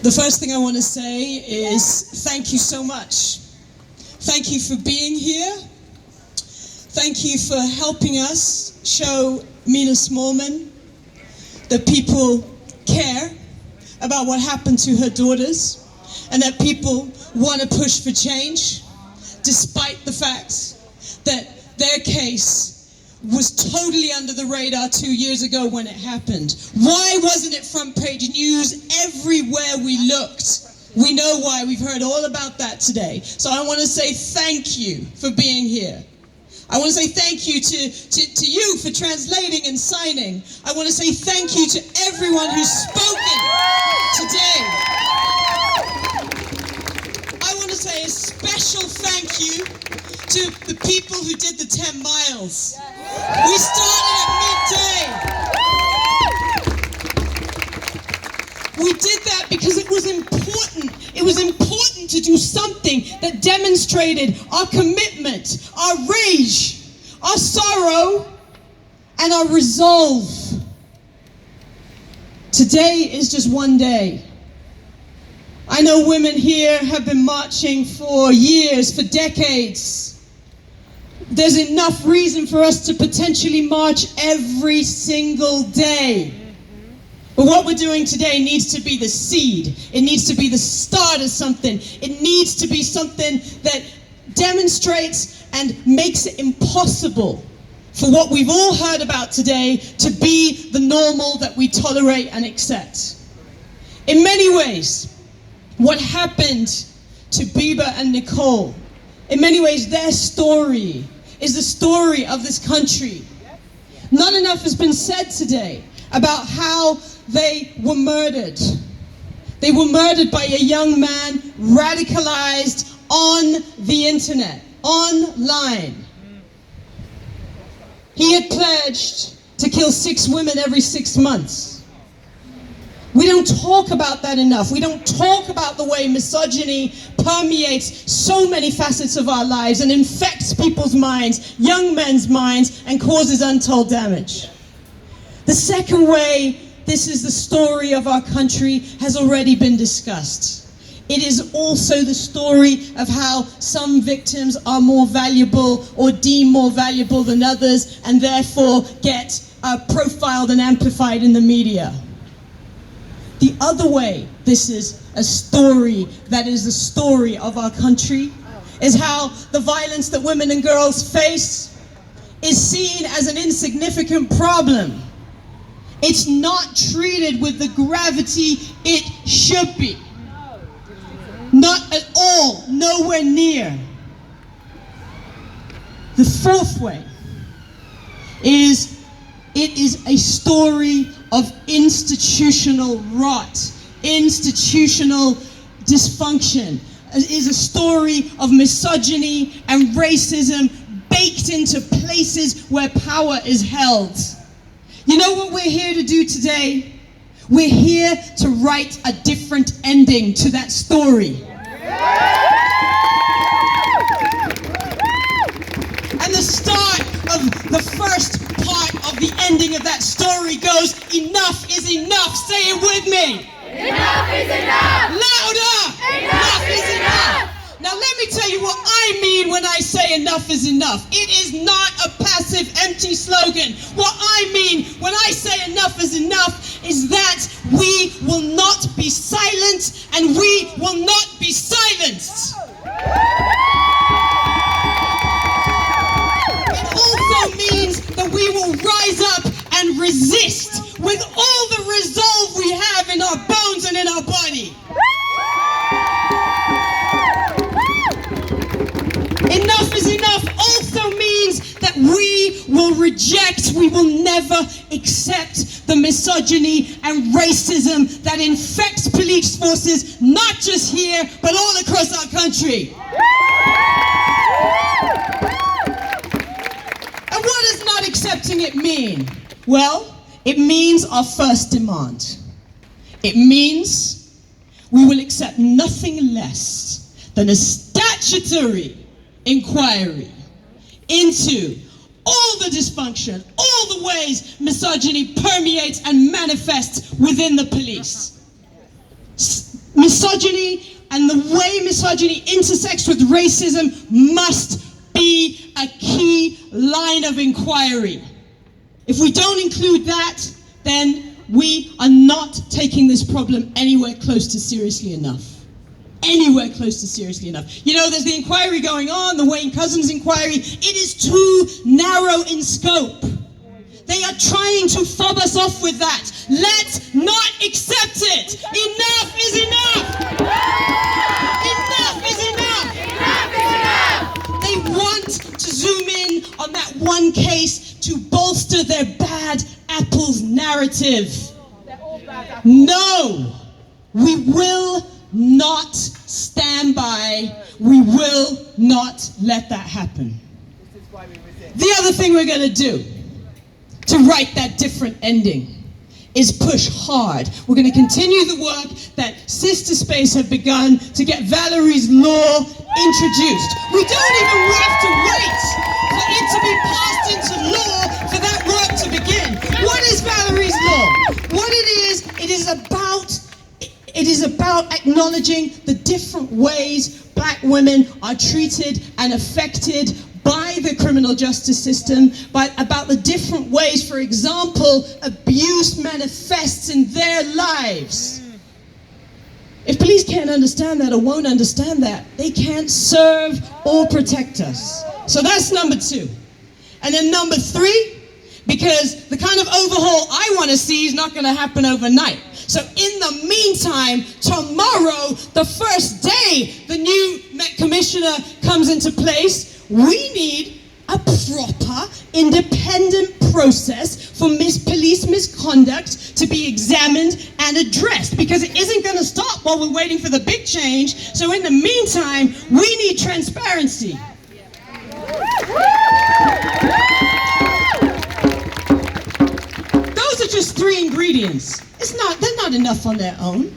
The first thing I want to say is thank you so much. Thank you for being here. Thank you for helping us show Mina Smallman that people care about what happened to her daughters and that people want to push for change despite the fact that their case was totally under the radar 2 years ago when it happened. Why wasn't it front page news everywhere we looked? We know why. We've heard all about that today. So I want to say thank you for being here. I want to say thank you to you for translating and signing. I want to say thank you to everyone who's spoken today. I want to say a special thank you to the people who did the 10 miles. We started at midday. We did that because it was important. It was important to do something that demonstrated our commitment, our rage, our sorrow, and our resolve. Today is just one day. I know women here have been marching for years, for decades. There's enough reason for us to potentially march every single day. But what we're doing today needs to be the seed. It needs to be the start of something. It needs to be something that demonstrates and makes it impossible for what we've all heard about today to be the normal that we tolerate and accept. In many ways, what happened to Bibaa and Nicole, in many ways their story is the story of this country. Not enough has been said today about how they were murdered. They were murdered by a young man radicalized on the internet, online. He had pledged to kill 6 women every 6 months. We don't talk about that enough. We don't talk about the way misogyny permeates so many facets of our lives and infects people's minds, young men's minds, and causes untold damage. The second way this is the story of our country has already been discussed. It is also the story of how some victims are more valuable or deemed more valuable than others and therefore get profiled and amplified in the media. The other way this is a story that is the story of our country is how the violence that women and girls face is seen as an insignificant problem. It's not treated with the gravity it should be. Not at all, nowhere near. The fourth way is it is a story of institutional rot, institutional dysfunction. It is a story of misogyny and racism baked into places where power is held. You know what we're here to do today? We're here to write a different ending to that story. And the start of the first part of the ending of that story goes, enough is enough. Say it with me. Enough is enough. Louder. Enough is enough. Now let me tell you what I mean when I say enough is enough. It is not a passive, empty slogan. What I mean when I say enough is enough is that we will not be silent and we will not be silenced. It also means that we will rise up and resist with all the resolve we have in our bones and in our body. Enough is enough also means that we will reject, we will never accept the misogyny and racism that infects police forces, not just here, but all across our country. And what does not accepting it mean? Well, it means our first demand. It means we will accept nothing less than a statutory inquiry into all the dysfunction, all the ways misogyny permeates and manifests within the police. Misogyny and the way misogyny intersects with racism must be a key line of inquiry. If we don't include that, then we are not taking this problem anywhere close to seriously enough. Anywhere close to seriously enough. You know, there's the inquiry going on, the Wayne Couzens inquiry. It is too narrow in scope. They are trying to fob us off with that. Let's not accept it. Enough is enough. Enough is enough. Enough is enough. They want to zoom in on that one case to bolster their bad apples narrative. No, we will not stand by. We will not let that happen. The other thing we're going to do to write that different ending is push hard. We're going to continue the work that Sister Space have begun to get Valerie's Law introduced. We don't even have to wait for it to be passed into law for that work to begin. What is Valerie's Law? What it is about acknowledging the different ways black women are treated and affected by the criminal justice system, about the different ways, for example, abuse manifests in their lives. If police can't understand that or won't understand that, they can't serve or protect us. So that's number 2. And then number 3, because the kind of overhaul I want to see is not going to happen overnight. So in the meantime, tomorrow, the first day the new Met Commissioner comes into place, we need a proper, independent process for police misconduct to be examined and addressed, because it isn't going to stop while we're waiting for the big change. So in the meantime, we need transparency. Those are just 3 ingredients. They're not enough on their own.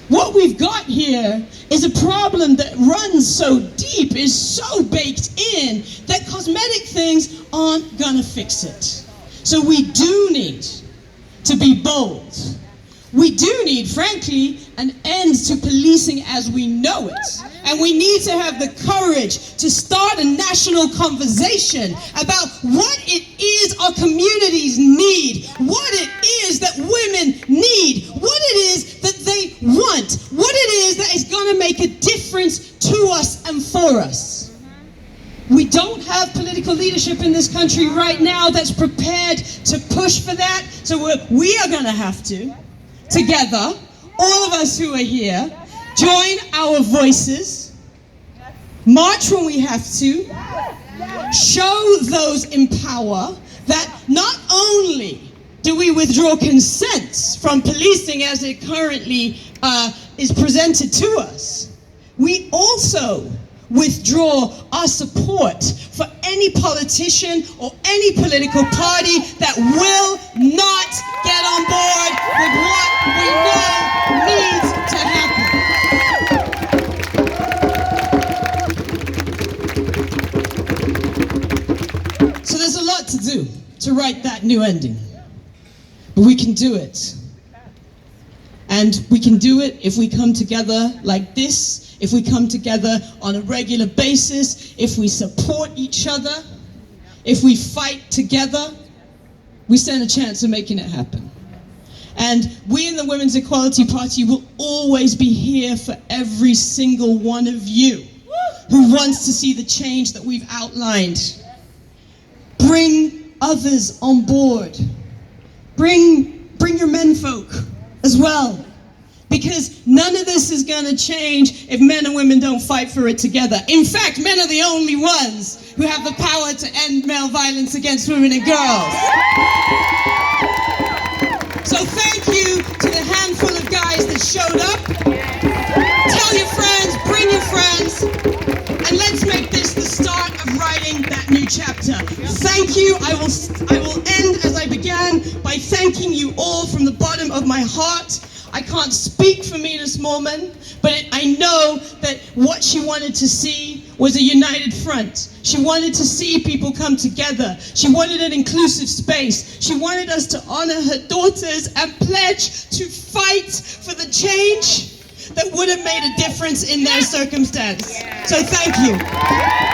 What we've got here is a problem that runs so deep, is so baked in, that cosmetic things aren't gonna fix it. So we do need to be bold. We do need, frankly, an end to policing as we know it. And we need to have the courage to start a national conversation about what it is our communities need, what it is that women need, what it is that they want, what it is that is going to make a difference to us and for us. We don't have political leadership in this country right now that's prepared to push for that, so we are going to have to, together, all of us who are here, join our voices, march when we have to, show those in power that not only do we withdraw consent from policing as it currently is presented to us, we also withdraw our support for any politician or any political party that will not get on board with what we know needs to happen. So there's a lot to do to write that new ending. But we can do it. And we can do it if we come together like this, if we come together on a regular basis, if we support each other, if we fight together, we stand a chance of making it happen. And we in the Women's Equality Party will always be here for every single one of you who wants to see the change that we've outlined. Bring others on board. Bring your menfolk as well. Because none of this is going to change if men and women don't fight for it together. In fact, men are the only ones who have the power to end male violence against women and girls. So thank you to the handful of guys that showed up. Tell your friends, bring your friends, and let's make this the start of writing that new chapter. Thank you. I will end as I began by thanking you all from the bottom of my heart. I can't speak for Mina Smallman, but I know that what she wanted to see was a united front. She wanted to see people come together. She wanted an inclusive space. She wanted us to honor her daughters and pledge to fight for the change that would have made a difference in their circumstance. So thank you.